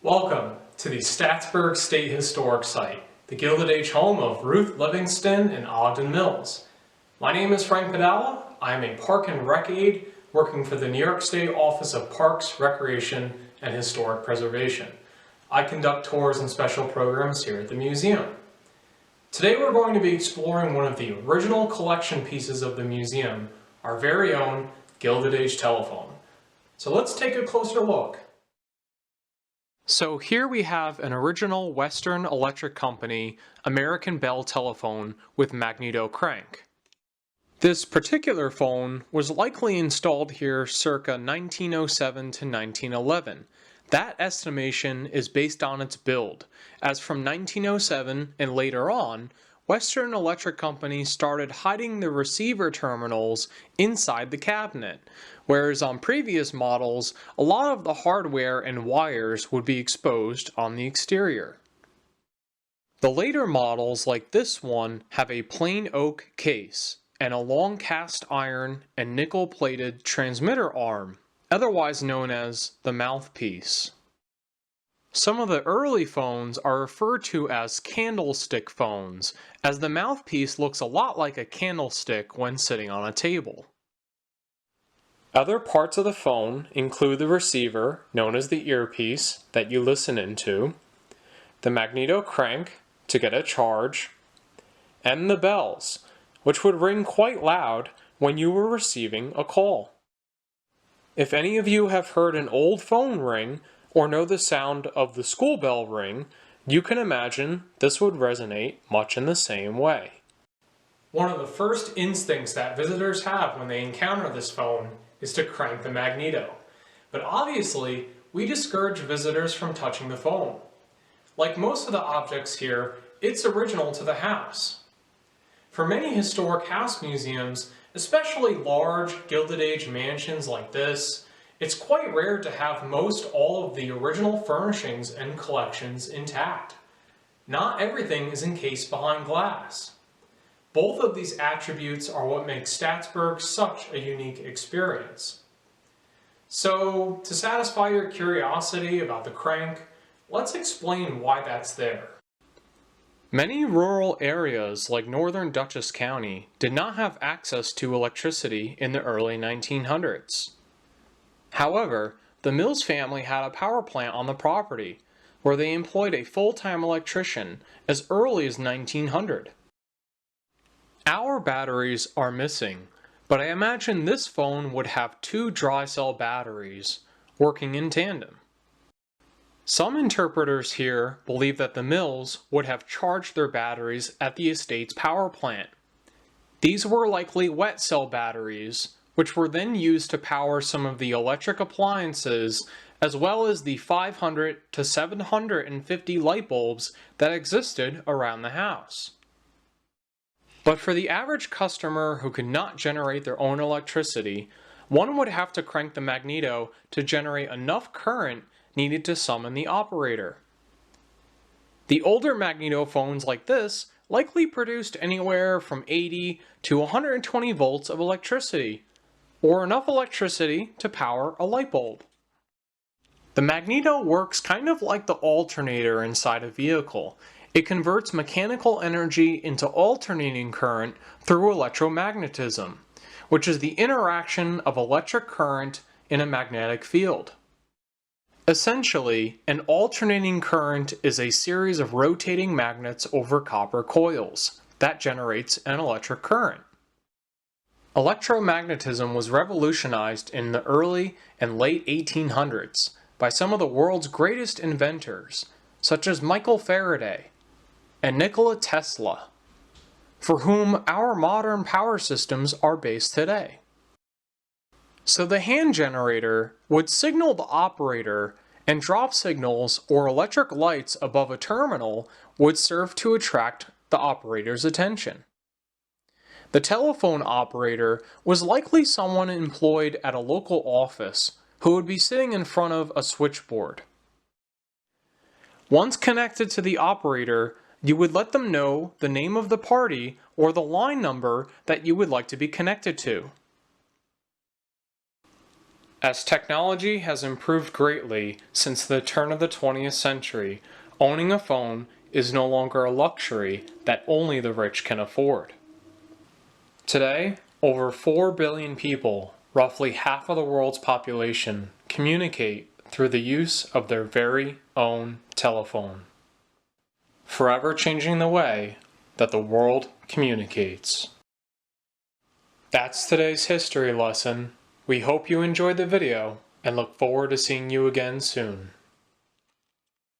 Welcome to the Staatsburgh State Historic Site, the Gilded Age home of Ruth Livingston and Ogden Mills. My name is Frank Padala. I am a Park and Rec aide working for the New York State Office of Parks, Recreation, and Historic Preservation. I conduct tours and special programs here at the museum. Today we're going to be exploring one of the original collection pieces of the museum, our very own Gilded Age telephone. So let's take a closer look. So here we have an original Western Electric Company American Bell telephone with magneto crank. This particular phone was likely installed here circa 1907 to 1911. That estimation is based on its build, as from 1907 and later on, Western Electric Company started hiding the receiver terminals inside the cabinet, whereas on previous models, a lot of the hardware and wires would be exposed on the exterior. The later models, like this one, have a plain oak case and a long cast iron and nickel-plated transmitter arm, otherwise known as the mouthpiece. Some of the early phones are referred to as candlestick phones, as the mouthpiece looks a lot like a candlestick when sitting on a table. Other parts of the phone include the receiver, known as the earpiece, that you listen into, the magneto crank to get a charge, and the bells, which would ring quite loud when you were receiving a call. If any of you have heard an old phone ring, or know the sound of the school bell ring, you can imagine this would resonate much in the same way. One of the first instincts that visitors have when they encounter this phone is to crank the magneto. But obviously, we discourage visitors from touching the phone. Like most of the objects here, it's original to the house. For many historic house museums, especially large Gilded Age mansions like this, it's quite rare to have most all of the original furnishings and collections intact. Not everything is encased behind glass. Both of these attributes are what makes Staatsburgh such a unique experience. So, to satisfy your curiosity about the crank, let's explain why that's there. Many rural areas like northern Dutchess County did not have access to electricity in the early 1900s. However, the Mills family had a power plant on the property, where they employed a full-time electrician as early as 1900. Our batteries are missing, but I imagine this phone would have two dry cell batteries working in tandem. Some interpreters here believe that the Mills would have charged their batteries at the estate's power plant. These were likely wet cell batteries, which were then used to power some of the electric appliances, as well as the 500 to 750 light bulbs that existed around the house. But for the average customer who could not generate their own electricity, one would have to crank the magneto to generate enough current needed to summon the operator. The older magnetophones like this likely produced anywhere from 80 to 120 volts of electricity, or enough electricity to power a light bulb. The magneto works kind of like the alternator inside a vehicle. It converts mechanical energy into alternating current through electromagnetism, which is the interaction of electric current in a magnetic field. Essentially, an alternating current is a series of rotating magnets over copper coils that generates an electric current. Electromagnetism was revolutionized in the early and late 1800s by some of the world's greatest inventors, such as Michael Faraday and Nikola Tesla, for whom our modern power systems are based today. So the hand generator would signal the operator, and drop signals or electric lights above a terminal would serve to attract the operator's attention. The telephone operator was likely someone employed at a local office who would be sitting in front of a switchboard. Once connected to the operator, you would let them know the name of the party or the line number that you would like to be connected to. As technology has improved greatly since the turn of the 20th century, owning a phone is no longer a luxury that only the rich can afford. Today, over 4 billion people, roughly half of the world's population, communicate through the use of their very own telephone, forever changing the way that the world communicates. That's today's history lesson. We hope you enjoyed the video and look forward to seeing you again soon.